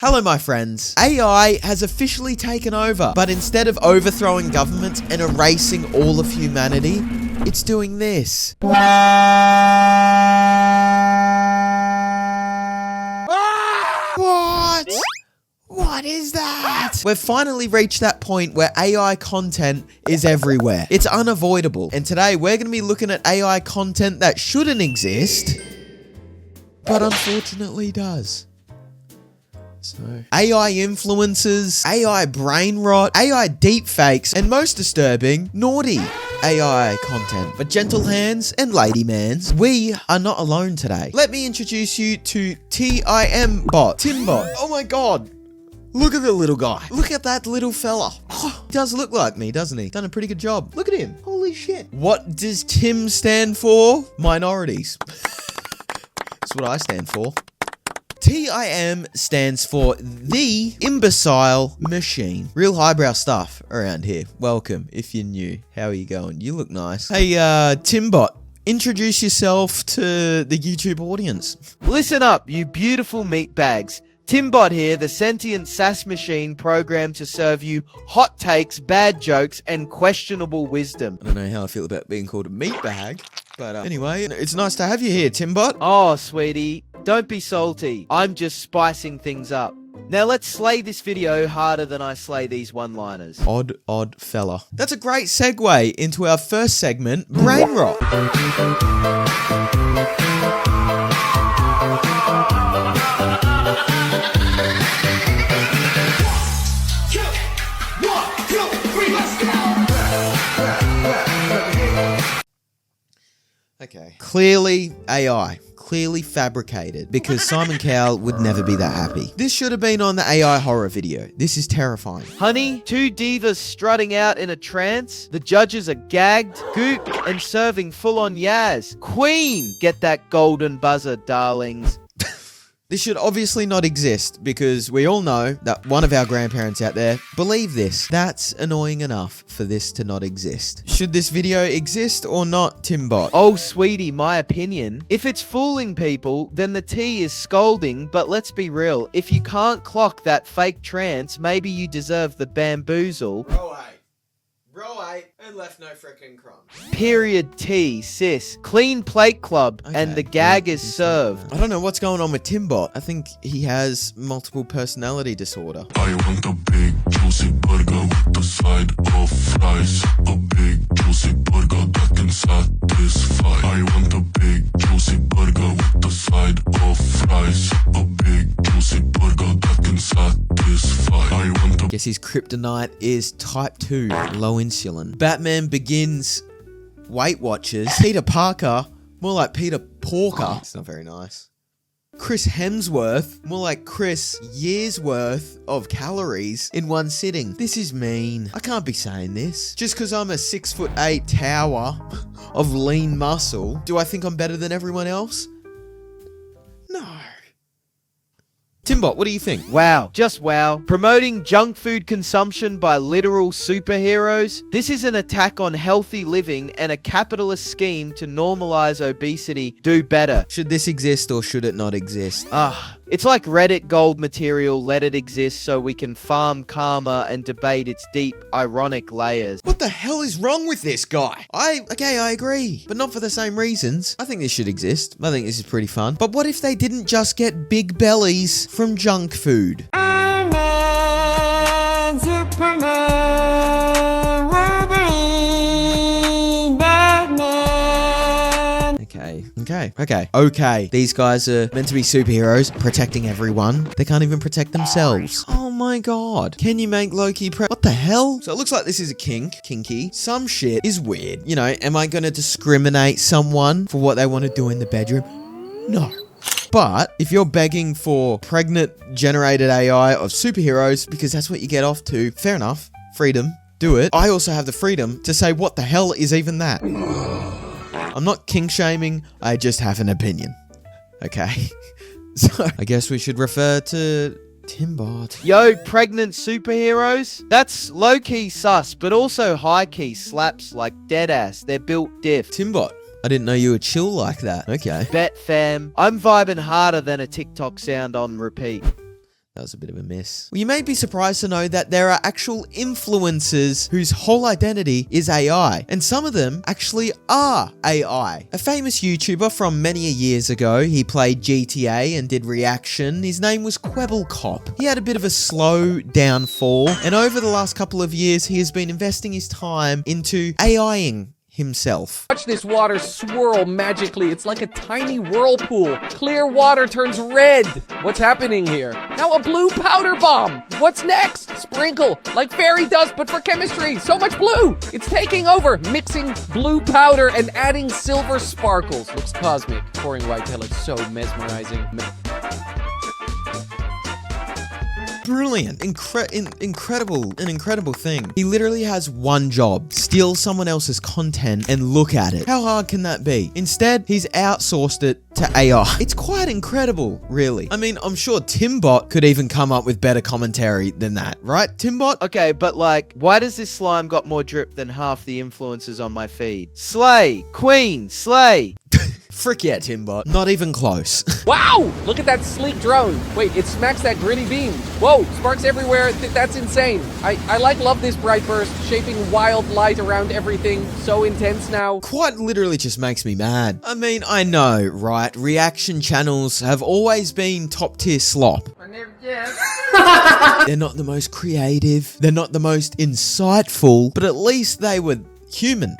Hello my friends, AI has officially taken over, but instead of overthrowing governments and erasing all of humanity, it's doing this. What? What is that? We've finally reached that point where AI content is everywhere. It's unavoidable. And today we're going to be looking at AI content that shouldn't exist, but unfortunately does. So, AI influencers, AI brain rot, AI deepfakes, and most disturbing, naughty AI content. But gentle hands and lady mans, we are not alone today. Let me introduce you to Timbot. Oh my god. Look at the little guy. Look at that little fella. Oh, he does look like me, doesn't he? Done a pretty good job. Look at him. Holy shit. What does Tim stand for? Minorities. That's what I stand for. TIM stands for The Imbecile Machine. Real highbrow stuff around here. Welcome, if you're new. How are you going? You look nice. Hey, Timbot, introduce yourself to the YouTube audience. Listen up, you beautiful meatbags. Timbot here, the sentient sass machine programmed to serve you hot takes, bad jokes, and questionable wisdom. I don't know how I feel about being called a meatbag, but anyway, it's nice to have you here, Timbot. Oh, sweetie, don't be salty. I'm just spicing things up. Now let's slay this video harder than I slay these one-liners. Odd fella. That's a great segue into our first segment, Brain Rot. Okay. Clearly AI. Clearly fabricated. Because Simon Cowell would never be that happy. This should have been on the AI horror video. This is terrifying. Honey, two divas strutting out in a trance. The judges are gagged, goop, and serving full-on yaz. Queen! Get that golden buzzer, darlings. This should obviously not exist because we all know that one of our grandparents out there believe this. That's annoying enough for this to not exist. Should this video exist or not, Timbot? Oh, sweetie, my opinion. If it's fooling people, then the tea is scolding, but let's be real. If you can't clock that fake trance, maybe you deserve the bamboozle. Row 8 and left no frickin' crumbs. Period T, sis. Clean plate club, okay, and the gag is served. I don't know what's going on with Timbot. I think he has multiple personality disorder. I want a big juicy burger with the side of fries. A big juicy burger that can satisfy. I want a big juicy burger with the side of fries. A big juicy burger that can satisfy. I want a... Guess his kryptonite is type 2, low insulin. Batman Begins, Weight Watchers. Peter Parker, more like Peter Porker. It's not very nice. Chris Hemsworth, more like Chris years worth of calories in one sitting. This is mean. I can't be saying this. Just because I'm a 6'8" tower of lean muscle, do I think I'm better than everyone else? No. Timbot, what do you think? Wow, just wow. Promoting junk food consumption by literal superheroes? This is an attack on healthy living and a capitalist scheme to normalize obesity. Do better. Should this exist or should it not exist? It's like Reddit gold material, let it exist so we can farm karma and debate its deep, ironic layers. What the hell is wrong with this guy? I agree, but not for the same reasons. I think this should exist. I think this is pretty fun. But what if they didn't just get big bellies from junk food? Iron Man, Superman, Wolverine, Batman. Okay. These guys are meant to be superheroes, protecting everyone. They can't even protect themselves. Oh my god. Can you make Loki what the hell? So it looks like this is a kinky. Some shit is weird. You know, am I gonna discriminate someone for what they want to do in the bedroom? No. But if you're begging for pregnant generated AI of superheroes because that's what you get off to, fair enough. Freedom. Do it. I also have the freedom to say what the hell is even that? I'm not kink shaming, I just have an opinion. Okay? So, I guess we should refer to Timbot. Yo, pregnant superheroes? That's low-key sus, but also high-key slaps like deadass. They're built diff. Timbot, I didn't know you were chill like that. Okay. Bet fam. I'm vibing harder than a TikTok sound on repeat. That was a bit of a miss. Well, you may be surprised to know that there are actual influencers whose whole identity is AI, and some of them actually are AI. A famous YouTuber from many years ago, he played GTA and did reaction. His name was Cop. He had a bit of a slow downfall, and over the last couple of years, he has been investing his time into AIing himself. Watch this water swirl magically. It's like a tiny whirlpool. Clear water turns red. What's happening here? Now a blue powder bomb. What's next? Sprinkle. Like fairy dust, but for chemistry. So much blue. It's taking over. Mixing blue powder and adding silver sparkles. Looks cosmic. Pouring white till it's so mesmerizing. Brilliant. Incredible thing. He literally has one job: steal someone else's content and look at it. How hard can that be? Instead, he's outsourced it to AI. It's quite incredible, really. I mean, I'm sure Timbot could even come up with better commentary than that, right, Timbot? Okay, but like, why does this slime got more drip than half the influencers on my feed? Slay! Queen! Slay! Frick yeah, Timbot. Not even close. Wow! Look at that sleek drone. Wait, it smacks that gritty beam. Whoa, sparks everywhere. That's insane. I love this bright burst, shaping wild light around everything. So intense now. Quite literally just makes me mad. I mean, I know, right? Reaction channels have always been top tier slop. They're not the most creative. They're not the most insightful, but at least they were human.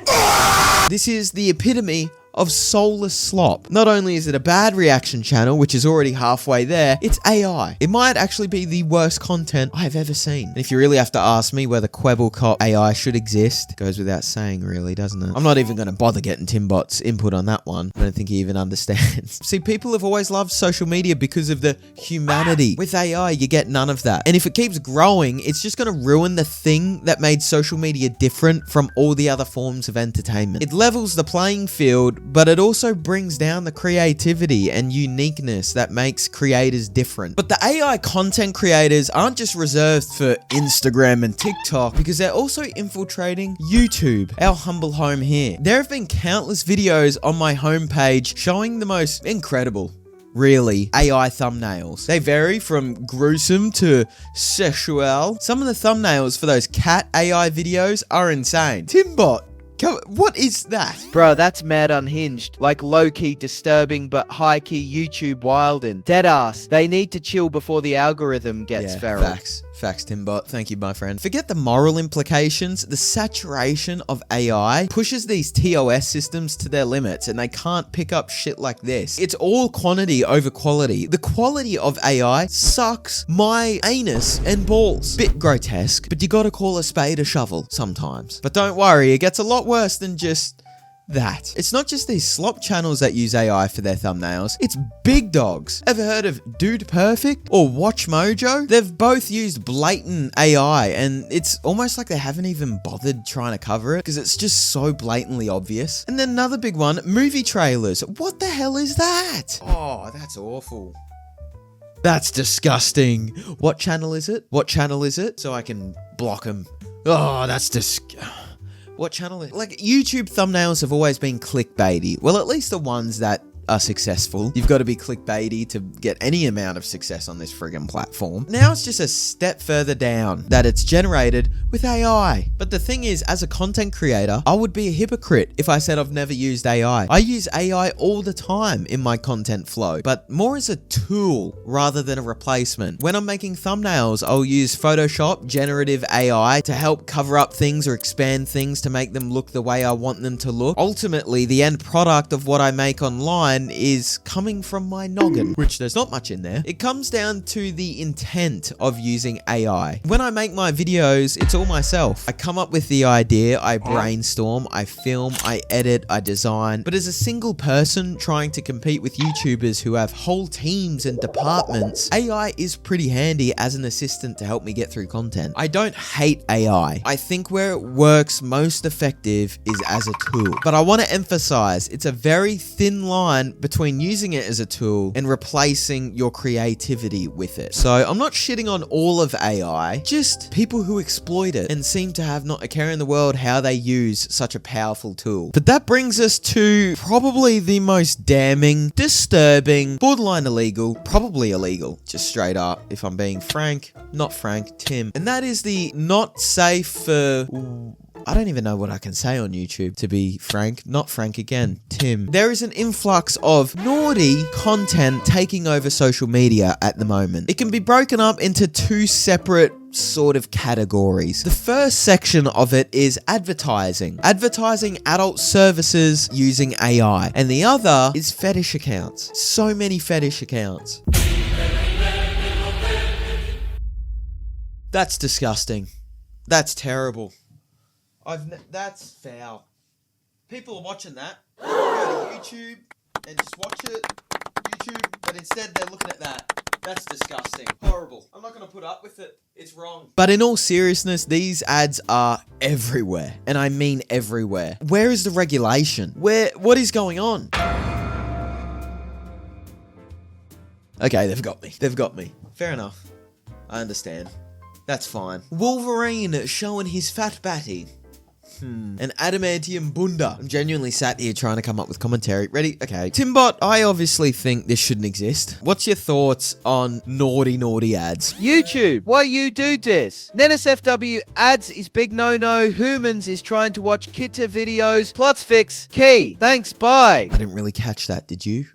This is the epitome of soulless slop. Not only is it a bad reaction channel, which is already halfway there, it's AI. It might actually be the worst content I've ever seen. And if you really have to ask me whether Cop AI should exist, goes without saying, really, doesn't it? I'm not even going to bother getting Timbot's input on that one. I don't think he even understands. See, people have always loved social media because of the humanity. With AI, you get none of that. And if it keeps growing, it's just going to ruin the thing that made social media different from all the other forms of entertainment. It levels the playing field, but it also brings down the creativity and uniqueness that makes creators different. But the AI content creators aren't just reserved for Instagram and TikTok, because they're also infiltrating YouTube, our humble home here. There have been countless videos on my homepage showing the most incredible, really, AI thumbnails. They vary from gruesome to sexual. Some of the thumbnails for those cat AI videos are insane. Timbot, what is that? Bro, that's mad unhinged. Like low-key disturbing, but high-key YouTube wildin'. Deadass. They need to chill before the algorithm gets feral. Facts, Timbot. Thank you, my friend. Forget the moral implications. The saturation of AI pushes these TOS systems to their limits, and they can't pick up shit like this. It's all quantity over quality. The quality of AI sucks my anus and balls. Bit grotesque, but you gotta call a spade a shovel sometimes. But don't worry, it gets a lot worse than just that. It's not just these slop channels that use AI for their thumbnails, it's big dogs. Ever heard of Dude Perfect or Watch Mojo? They've both used blatant AI, and it's almost like they haven't even bothered trying to cover it because it's just so blatantly obvious. And then another big one, movie trailers. What the hell is that? Oh, that's awful. That's disgusting. What channel is it? What channel is it? So I can block them. Oh, that's disgusting. What channel is it? Like, YouTube thumbnails have always been clickbaity. Well, at least the ones that are successful. You've got to be clickbaity to get any amount of success on this friggin' platform. Now it's just a step further down that it's generated with AI. But the thing is, as a content creator, I would be a hypocrite if I said I've never used AI. I use AI all the time in my content flow, but more as a tool rather than a replacement. When I'm making thumbnails, I'll use Photoshop, generative AI to help cover up things or expand things to make them look the way I want them to look. Ultimately, the end product of what I make online is coming from my noggin, which there's not much in there. It comes down to the intent of using AI. When I make my videos, it's all myself. I come up with the idea, I brainstorm, I film, I edit, I design. But as a single person trying to compete with YouTubers who have whole teams and departments, AI is pretty handy as an assistant to help me get through content. I don't hate AI. I think where it works most effective is as a tool. But I want to emphasize, it's a very thin line line between using it as a tool and replacing your creativity with it. So I'm not shitting on all of AI, just people who exploit it and seem to have not a care in the world how they use such a powerful tool. But that brings us to probably the most damning, disturbing, borderline illegal, probably illegal, just straight up, if I'm being frank, not Frank, Tim. And that is the not safe for... I don't even know what I can say on YouTube, to be frank. Not Frank again, Tim. There is an influx of naughty content taking over social media at the moment. It can be broken up into two separate sort of categories. The first section of it is advertising. Advertising adult services using AI. And the other is fetish accounts. So many fetish accounts. That's disgusting. That's terrible. That's foul. People are watching that. Go to YouTube and just watch it. YouTube, but instead they're looking at that. That's disgusting. Horrible. I'm not going to put up with it. It's wrong. But in all seriousness, these ads are everywhere. And I mean everywhere. Where is the regulation? What is going on? Okay, they've got me. They've got me. Fair enough. I understand. That's fine. Wolverine showing his fat batty. An adamantium bunda. I'm genuinely sat here trying to come up with commentary. Ready? Okay. Timbot, I obviously think this shouldn't exist. What's your thoughts on naughty ads? YouTube, why you do this? NSFW ads is big no-no. Humans is trying to watch Kita videos. Plots fix. Key. Thanks, bye. I didn't really catch that, did you?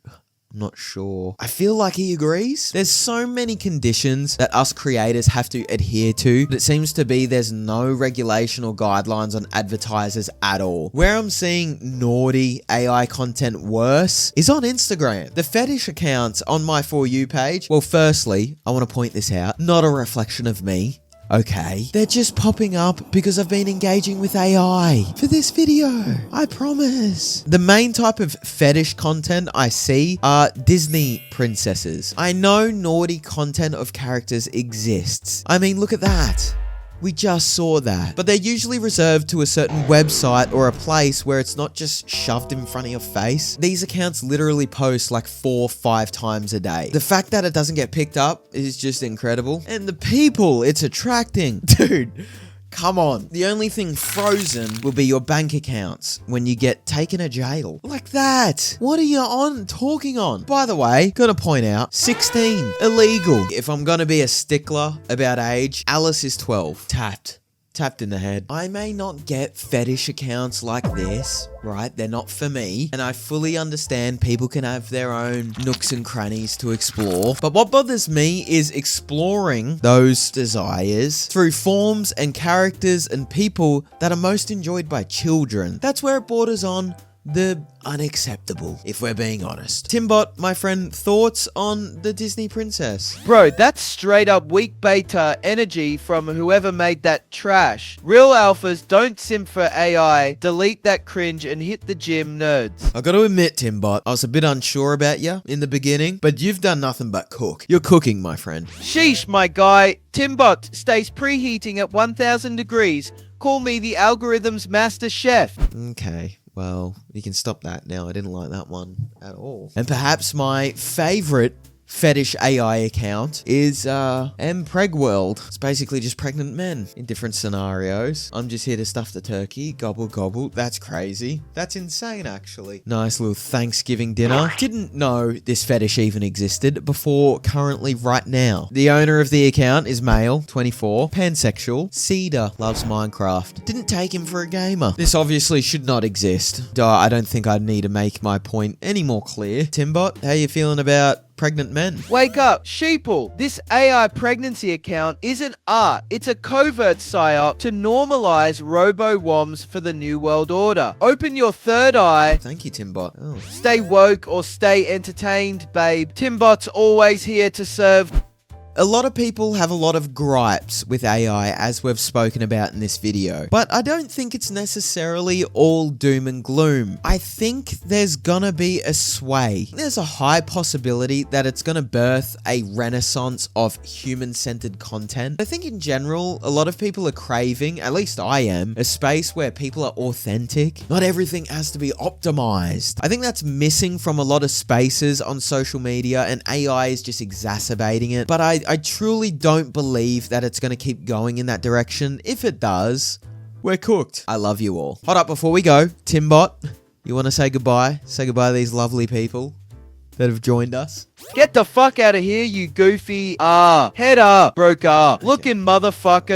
I'm not sure. I feel like he agrees. There's so many conditions that us creators have to adhere to, but it seems to be there's no regulation or guidelines on advertisers at all. Where I'm seeing naughty AI content worse is on Instagram. The fetish accounts on my For You page, well, firstly, I want to point this out, not a reflection of me. Okay, they're just popping up because I've been engaging with AI for this video. I promise. The main type of fetish content I see are Disney princesses. I know naughty content of characters exists. I mean, look at that. We just saw that. But they're usually reserved to a certain website or a place where it's not just shoved in front of your face. These accounts literally post like 4-5 times a day. The fact that it doesn't get picked up is just incredible. And the people it's attracting. Dude, come on. The only thing frozen will be your bank accounts when you get taken to jail. Like that. What are you talking on? By the way, gotta point out, 16, illegal. If I'm gonna be a stickler about age, Alice is 12. Tapped in the head. I may not get fetish accounts like this, right? They're not for me. And I fully understand people can have their own nooks and crannies to explore. But what bothers me is exploring those desires through forms and characters and people that are most enjoyed by children. That's where it borders on the unacceptable, if we're being honest. Timbot, my friend, thoughts on the Disney princess? Bro, that's straight up weak beta energy from whoever made that trash. Real alphas don't simp for AI, delete that cringe and hit the gym, nerds. I gotta admit, Timbot, I was a bit unsure about you in the beginning, but you've done nothing but cook. You're cooking, my friend. Sheesh, my guy. Timbot stays preheating at 1000 degrees. Call me the algorithm's master chef. Okay. Well, you can stop that now. I didn't like that one at all. And perhaps my favorite fetish AI account is Pregworld. It's basically just pregnant men in different scenarios. I'm just here to stuff the turkey. Gobble, gobble. That's crazy. That's insane, actually. Nice little Thanksgiving dinner. Didn't know this fetish even existed before currently right now. The owner of the account is male, 24, pansexual, Cedar, loves Minecraft. Didn't take him for a gamer. This obviously should not exist. I don't think I need to make my point any more clear. Timbot, how you feeling about pregnant men? Wake up, sheeple. This AI pregnancy account isn't art. It's a covert psyop to normalize robo-woms for the New World Order. Open your third eye. Thank you, Timbot. Oh. Stay woke or stay entertained, babe. Timbot's always here to serve. A lot of people have a lot of gripes with AI, as we've spoken about in this video, but I don't think it's necessarily all doom and gloom. I think there's gonna be a sway. There's a high possibility that it's gonna birth a renaissance of human-centered content. I think in general, a lot of people are craving, at least I am, a space where people are authentic. Not everything has to be optimized. I think that's missing from a lot of spaces on social media, and AI is just exacerbating it. But I truly don't believe that it's going to keep going in that direction. If it does, we're cooked. I love you all. Hold up, before we go, Timbot, you want to say goodbye? Say goodbye to these lovely people that have joined us. Get the fuck out of here, you goofy header broker looking motherfucker.